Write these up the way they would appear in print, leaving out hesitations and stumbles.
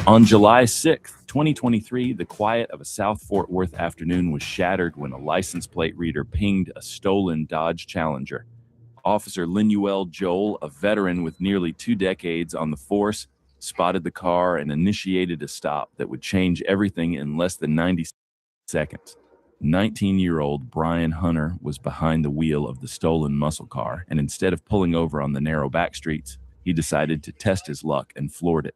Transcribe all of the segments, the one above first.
On July 6th, 2023, the quiet of a South Fort Worth afternoon was shattered when a license plate reader pinged a stolen Dodge Challenger. Officer Linuel Joel, a veteran with nearly 2 decades on the force, spotted the car and initiated a stop that would change everything in less than 90 seconds. 19-year-old Brian Hunter was behind the wheel of the stolen muscle car, and instead of pulling over on the narrow back streets, he decided to test his luck and floored it.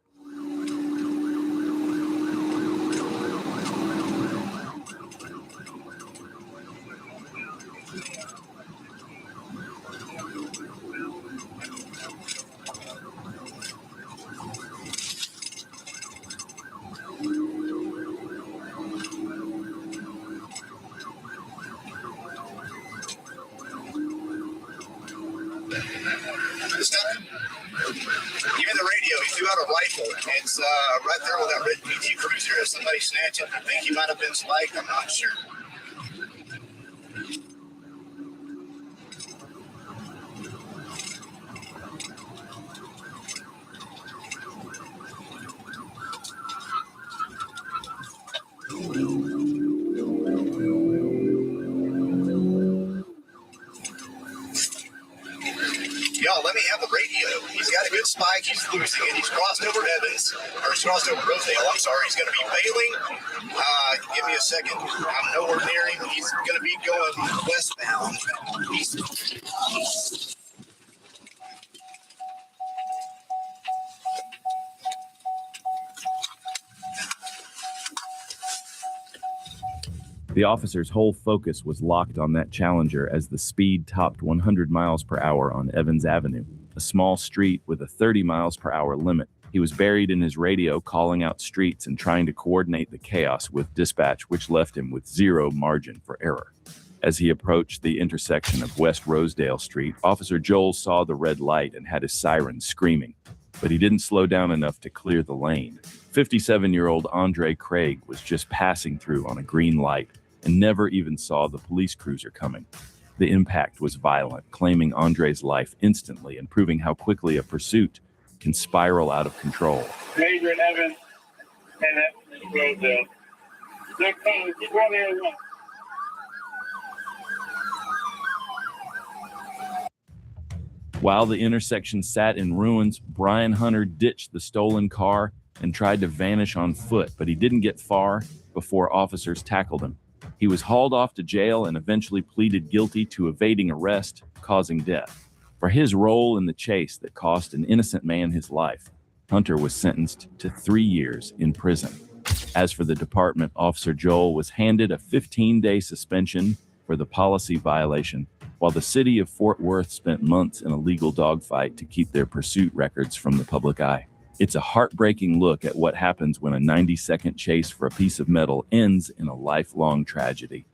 This time, give me the radio. He threw out a rifle. It's right there with that red PT Cruiser. If somebody snatched it, I think he might have been spiked. I'm not sure. Y'all, let me have the radio. He's got a good spike. He's losing it. He's crossed over Evans, or he's crossed over Rosedale. I'm sorry. He's going to be bailing. Give me a second. I'm nowhere near him. He's going to be going westbound. The officer's whole focus was locked on that Challenger as the speed topped 100 miles per hour on Evans Avenue, a small street with a 30 miles per hour limit. He was buried in his radio, calling out streets and trying to coordinate the chaos with dispatch, which left him with zero margin for error. As he approached the intersection of West Rosedale Street, Officer Joel saw the red light and had his siren screaming, but he didn't slow down enough to clear the lane. 57-year-old Andre Craig was just passing through on a green light and never even saw the police cruiser coming. The impact was violent, claiming Andre's life instantly and proving how quickly a pursuit can spiral out of control. Major and Evans and Rosedale. They're coming. Keep running and run. While the intersection sat in ruins, Brian Hunter ditched the stolen car and tried to vanish on foot, but he didn't get far before officers tackled him. He was hauled off to jail and eventually pleaded guilty to evading arrest, causing death. For his role in the chase that cost an innocent man his life, Hunter was sentenced to 3 years in prison. As for the department, Officer Joel was handed a 15-day suspension for the policy violation, while the city of Fort Worth spent months in a legal dogfight to keep their pursuit records from the public eye. It's a heartbreaking look at what happens when a 90-second chase for a piece of metal ends in a lifelong tragedy.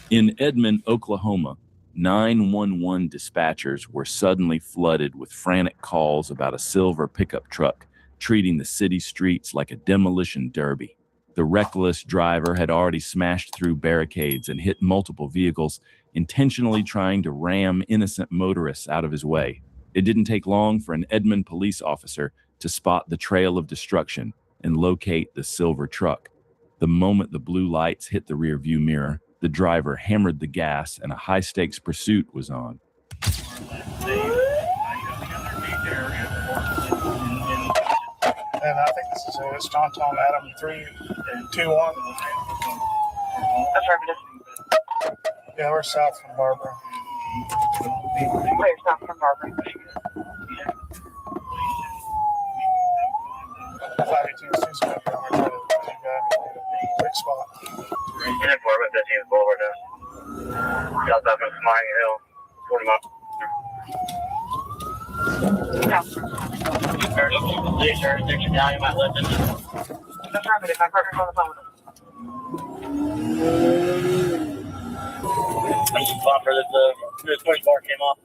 In Edmond, Oklahoma, 911 dispatchers were suddenly flooded with frantic calls about a silver pickup truck treating the city streets like a demolition derby. The reckless driver had already smashed through barricades and hit multiple vehicles, intentionally trying to ram innocent motorists out of his way. It didn't take long for an Edmond police officer to spot the trail of destruction and locate the silver truck. The moment the blue lights hit the rearview mirror, the driver hammered the gas and a high-stakes pursuit was on. And I think this is John Tom Adam 321. Affirmative. Yeah, we're south from Barbara. We're south from Barbara. 582 seems to be on quick spot. You're in Barbara, 15th Boulevard now. South from Smiling Hill, 40 miles. Police jurisdiction now, you might listen. Affirmative, my partner's on the phone with him. I just thought for this push bar came off.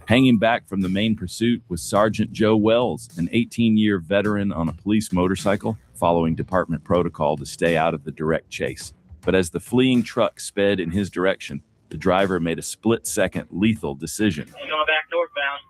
Hanging back from the main pursuit was Sergeant Joe Wells, an 18-year veteran on a police motorcycle, following department protocol to stay out of the direct chase. But as the fleeing truck sped in his direction, the driver made a split-second lethal decision. Going back northbound.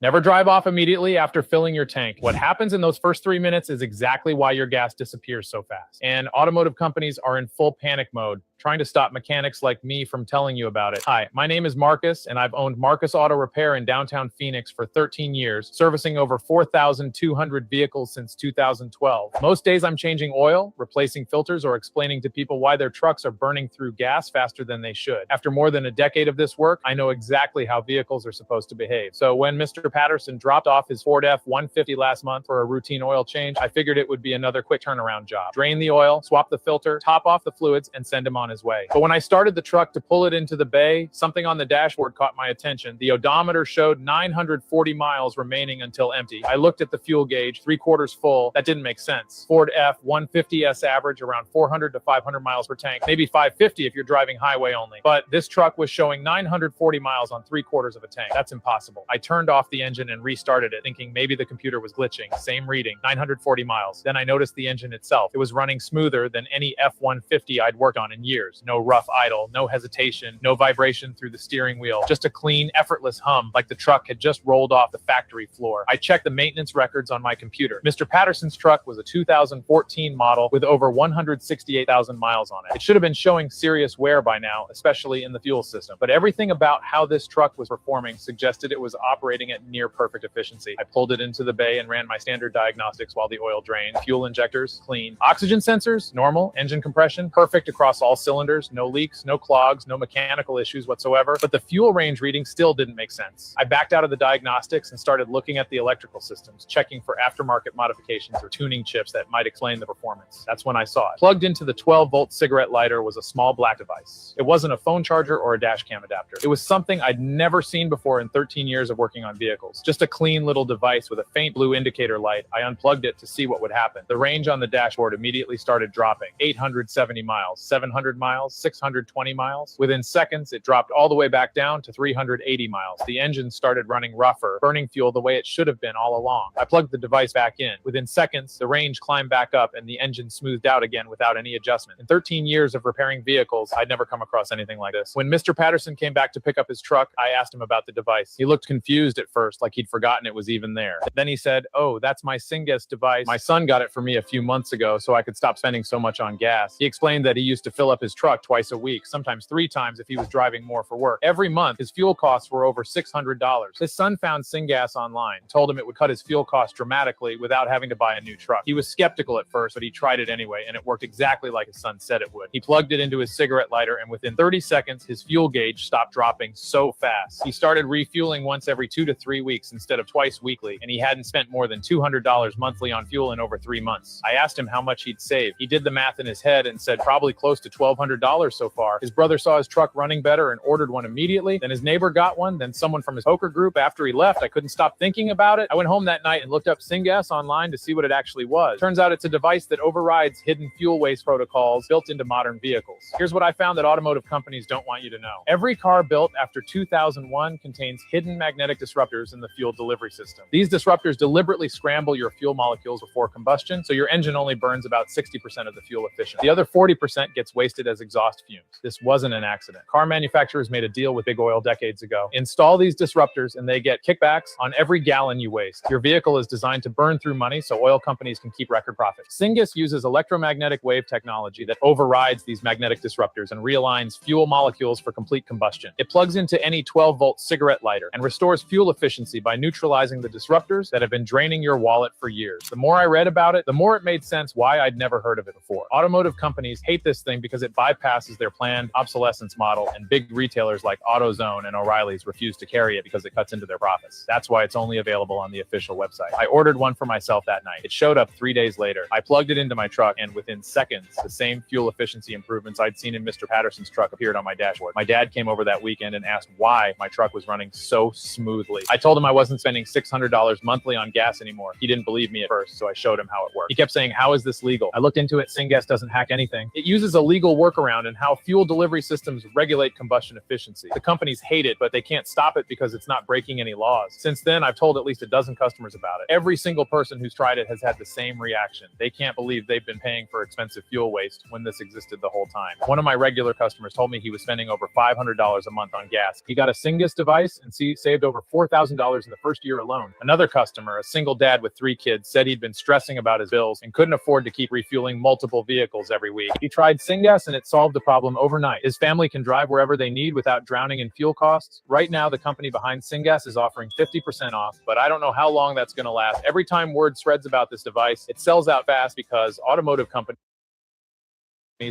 Never drive off immediately after filling your tank. What happens in those first 3 minutes is exactly why your gas disappears so fast. And automotive companies are in full panic mode, trying to stop mechanics like me from telling you about it. Hi, my name is Marcus, and I've owned Marcus Auto Repair in downtown Phoenix for 13 years, servicing over 4,200 vehicles since 2012. Most days I'm changing oil, replacing filters, or explaining to people why their trucks are burning through gas faster than they should. After more than a decade of this work, I know exactly how vehicles are supposed to behave. So when Mr. Patterson dropped off his Ford F-150 last month for a routine oil change, I figured it would be another quick turnaround job. Drain the oil, swap the filter, top off the fluids, and send him on his way. But when I started the truck to pull it into the bay, something on the dashboard caught my attention. The odometer showed 940 miles remaining until empty. I looked at the fuel gauge, 3/4 full. That didn't make sense. Ford F-150S average around 400 to 500 miles per tank, maybe 550 if you're driving highway only. But this truck was showing 940 miles on 3/4 of a tank. That's impossible. I turned off the engine and restarted it, thinking maybe the computer was glitching. Same reading, 940 miles. Then I noticed the engine itself. It was running smoother than any F-150 I'd worked on in years. No rough idle, no hesitation, no vibration through the steering wheel. Just a clean, effortless hum, like the truck had just rolled off the factory floor. I checked the maintenance records on my computer. Mr. Patterson's truck was a 2014 model with over 168,000 miles on it. It should have been showing serious wear by now, especially in the fuel system. But everything about how this truck was performing suggested it was operating at near perfect efficiency. I pulled it into the bay and ran my standard diagnostics while the oil drained. Fuel injectors, clean. Oxygen sensors, normal. Engine compression, perfect across all cylinders. No leaks, no clogs, no mechanical issues whatsoever. But the fuel range reading still didn't make sense. I backed out of the diagnostics and started looking at the electrical systems, checking for aftermarket modifications or tuning chips that might explain the performance. That's when I saw it. Plugged into the 12-volt cigarette lighter was a small black device. It wasn't a phone charger or a dash cam adapter. It was something I'd never seen before in 13 years of working on vehicles. Just a clean little device with a faint blue indicator light. I unplugged it to see what would happen. The range on the dashboard immediately started dropping. 870 miles, 700 miles, 620 miles. Within seconds, it dropped all the way back down to 380 miles. The engine started running rougher, burning fuel the way it should have been all along. I plugged the device back in. Within seconds, the range climbed back up and the engine smoothed out again without any adjustment. In 13 years of repairing vehicles, I'd never come across anything like this. When Mr. Patterson came back to pick up his truck, I asked him about the device. He looked confused at first, like he'd forgotten it was even there. Then he said, "Oh, that's my Singas device. My son got it for me a few months ago so I could stop spending so much on gas." He explained that he used to fill up his truck twice a week, sometimes 3 times if he was driving more for work. Every month, his fuel costs were over $600. His son found Singas online, told him it would cut his fuel costs dramatically without having to buy a new truck. He was skeptical at first, but he tried it anyway, and it worked exactly like his son said it would. He plugged it into his cigarette lighter, and within 30 seconds, his fuel gauge stopped dropping so fast. He started refueling once every 2 to 3 weeks instead of twice weekly, and he hadn't spent more than $200 monthly on fuel in over 3 months. I asked him how much he'd save. He did the math in his head and said probably close to $1,200 so far. His brother saw his truck running better and ordered one immediately. Then his neighbor got one. Then someone from his poker group. After he left, I couldn't stop thinking about it. I went home that night and looked up Singas online to see what it actually was. Turns out it's a device that overrides hidden fuel waste protocols built into modern vehicles. Here's what I found that automotive companies don't want you to know. Every car built after 2001 contains hidden magnetic disruptors in the fuel delivery system. These disruptors deliberately scramble your fuel molecules before combustion, so your engine only burns about 60% of the fuel efficiently. The other 40% gets wasted as exhaust fumes. This wasn't an accident. Car manufacturers made a deal with Big Oil decades ago. Install these disruptors and they get kickbacks on every gallon you waste. Your vehicle is designed to burn through money so oil companies can keep record profits. Singas uses electromagnetic wave technology that overrides these magnetic disruptors and realigns fuel molecules for complete combustion. It plugs into any 12-volt cigarette lighter and restores fuel efficiency by neutralizing the disruptors that have been draining your wallet for years. The more I read about it, the more it made sense why I'd never heard of it before. Automotive companies hate this thing because it bypasses their planned obsolescence model, and big retailers like AutoZone and O'Reilly's refuse to carry it because it cuts into their profits. That's why it's only available on the official website. I ordered one for myself that night. It showed up 3 days later. I plugged it into my truck, and within seconds, the same fuel efficiency improvements I'd seen in Mr. Patterson's truck appeared on my dashboard. My dad came over that weekend and asked why my truck was running so smoothly. I told him I wasn't spending $600 monthly on gas anymore. He didn't believe me at first, so I showed him how it worked. He kept saying, "How is this legal?" I looked into it. Singas doesn't hack anything. It uses a legal workaround and how fuel delivery systems regulate combustion efficiency. The companies hate it, but they can't stop it because it's not breaking any laws. Since then, I've told at least a dozen customers about it. Every single person who's tried it has had the same reaction. They can't believe they've been paying for expensive fuel waste when this existed the whole time. One of my regular customers told me he was spending over $500 a month on gas. He got a Singus device and saved over $4,000 in the first year alone. Another customer, a single dad with 3 kids, said he'd been stressing about his bills and couldn't afford to keep refueling multiple vehicles every week. He tried Syngas and it solved the problem overnight. His family can drive wherever they need without drowning in fuel costs. Right now, the company behind Syngas is offering 50% off, but I don't know how long that's going to last. Every time word spreads about this device, it sells out fast because automotive companies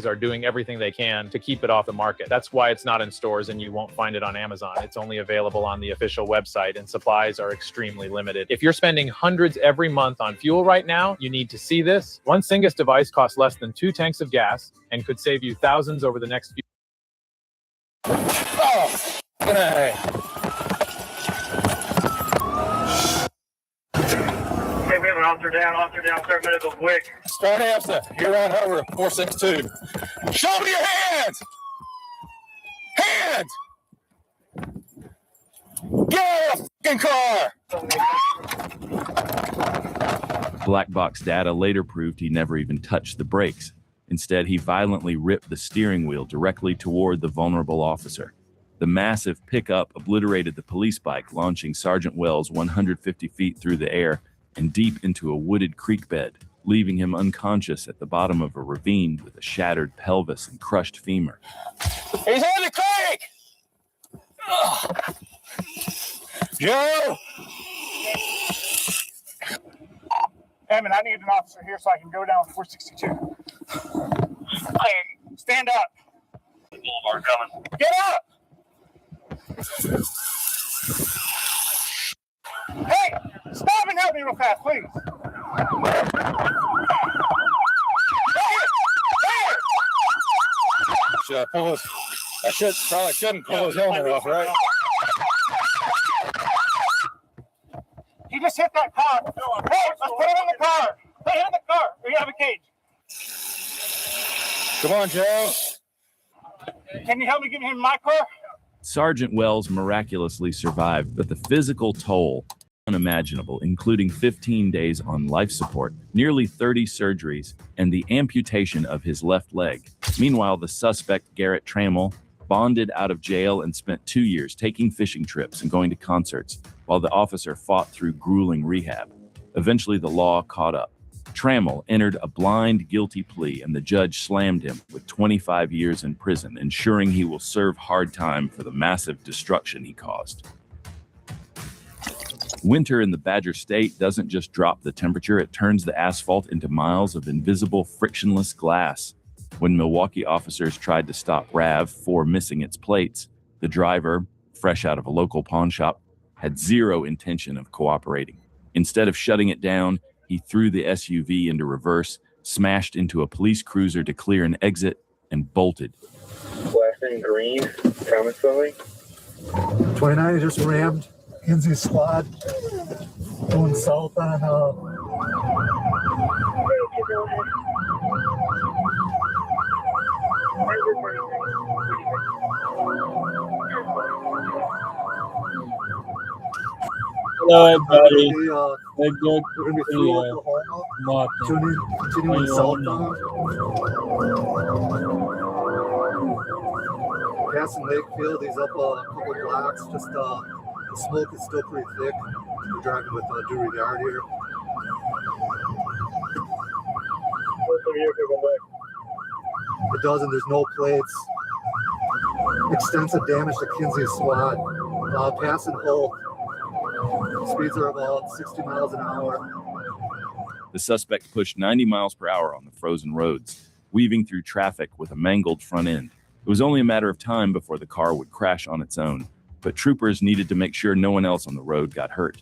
are doing everything they can to keep it off the market. That's why it's not in stores and you won't find it on Amazon. It's only available on the official website and supplies are extremely limited. If you're spending hundreds every month on fuel right now, you need to see this. One Syngas device costs less than 2 tanks of gas and could save you thousands over the next few. Oh, hey. Hey, we have an officer down, start medical quick. Start after. You're on over 462. Show me your hands! Hands! Get out of the fucking car! Black box data later proved he never even touched the brakes. Instead, he violently ripped the steering wheel directly toward the vulnerable officer. The massive pickup obliterated the police bike, launching Sergeant Wells 150 feet through the air and deep into a wooded creek bed, leaving him unconscious at the bottom of a ravine with a shattered pelvis and crushed femur. He's on the creek! Ugh. Joe! Hammond, I need an officer here so I can go down 462. Hey, stand up. Boulevard coming. Get up! Hey, stop and help me real fast, please. Should I pull his? I probably shouldn't pull his helmet off, right? He just hit that car. Hey, let's put him in the car. Put him in the car. We have a cage. Come on, Joe. Can you help me get him in my car? Sergeant Wells miraculously survived, but the physical toll unimaginable, including 15 days on life support, nearly 30 surgeries, and the amputation of his left leg. Meanwhile, the suspect, Garrett Trammell, bonded out of jail and spent 2 years taking fishing trips and going to concerts, while the officer fought through grueling rehab. Eventually, the law caught up. Trammell entered a blind guilty plea, and the judge slammed him with 25 years in prison, ensuring he will serve hard time for the massive destruction he caused. Winter in the Badger State doesn't just drop the temperature, it turns the asphalt into miles of invisible, frictionless glass. When Milwaukee officers tried to stop RAV4 missing its plates, the driver, fresh out of a local pawn shop, had zero intention of cooperating. Instead of shutting it down, he threw the SUV into reverse, smashed into a police cruiser to clear an exit, and bolted. Flashing green, coming slowly. 29 just rammed Kinsey's squad going south on Hello, everybody. we're going to be through Oklahoma, continuing southbound. Passing Lakefield, he's up a couple blocks, just the smoke is still pretty thick. We're driving with due regard here. It doesn't, there's no plates. Extensive damage to Kinsey's squad. Passing Holt. Speeds are about 60 miles an hour. The suspect pushed 90 miles per hour on the frozen roads, weaving through traffic with a mangled front end. It was only a matter of time before the car would crash on its own, but troopers needed to make sure no one else on the road got hurt.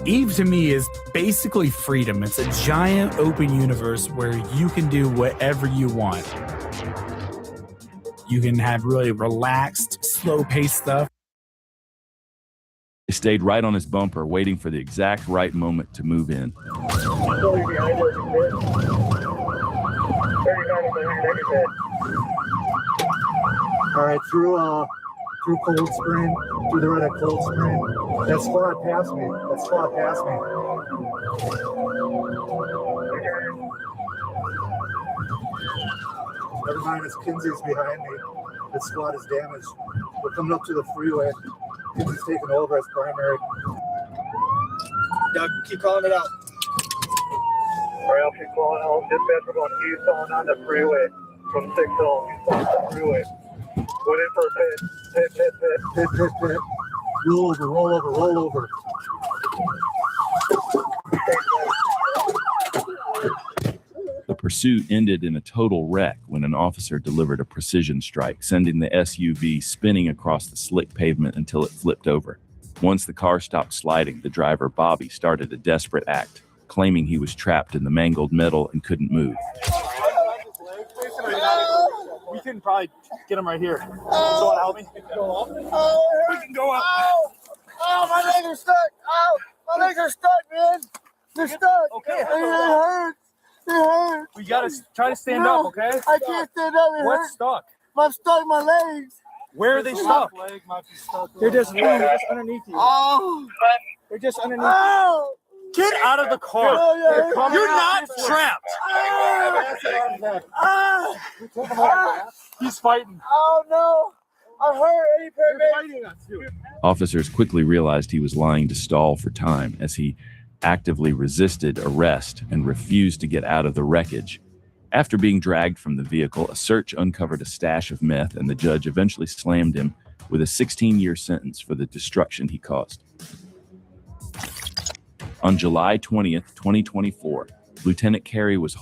EVE to me is basically freedom. It's a giant open universe where you can do whatever you want. You can have really relaxed, slow-paced stuff. He stayed right on his bumper, waiting for the exact right moment to move in. All right, through Cold Spring, through the red at Cold Spring. That squad passed me. Never mind, it's Kinsey's behind me. The squad is damaged. We're coming up to the freeway. Kinsey's taking over as primary. Doug, keep calling it out. Rail, keep calling out. Dispatch, we're going east on the freeway from 6 home. East on the freeway. Went in for a Pit. Roll over. The pursuit ended in a total wreck when an officer delivered a precision strike, sending the SUV spinning across the slick pavement until it flipped over. Once the car stopped sliding, the driver, Bobby, started a desperate act, claiming he was trapped in the mangled metal and couldn't move. We can probably get him right here. Someone help me? We can go up. We can go up. Oh, my legs are stuck. Oh, my legs are stuck, man. They're stuck. Okay. It hurts. We gotta try to stand up, okay? I can't stand up. It What's hurts. stuck? I'm stuck in my legs. Where are they stuck? They're just underneath you. Oh. They're just underneath Oh. Get out of the car. You're not trapped. He's fighting. Oh, no. I hurt. Any paramedic? Officers quickly realized he was lying to stall for time as he actively resisted arrest and refused to get out of the wreckage. After being dragged from the vehicle, a search uncovered a stash of meth, and the judge eventually slammed him with a 16-year sentence for the destruction he caused. On July 20th, 2024, Lieutenant Carey was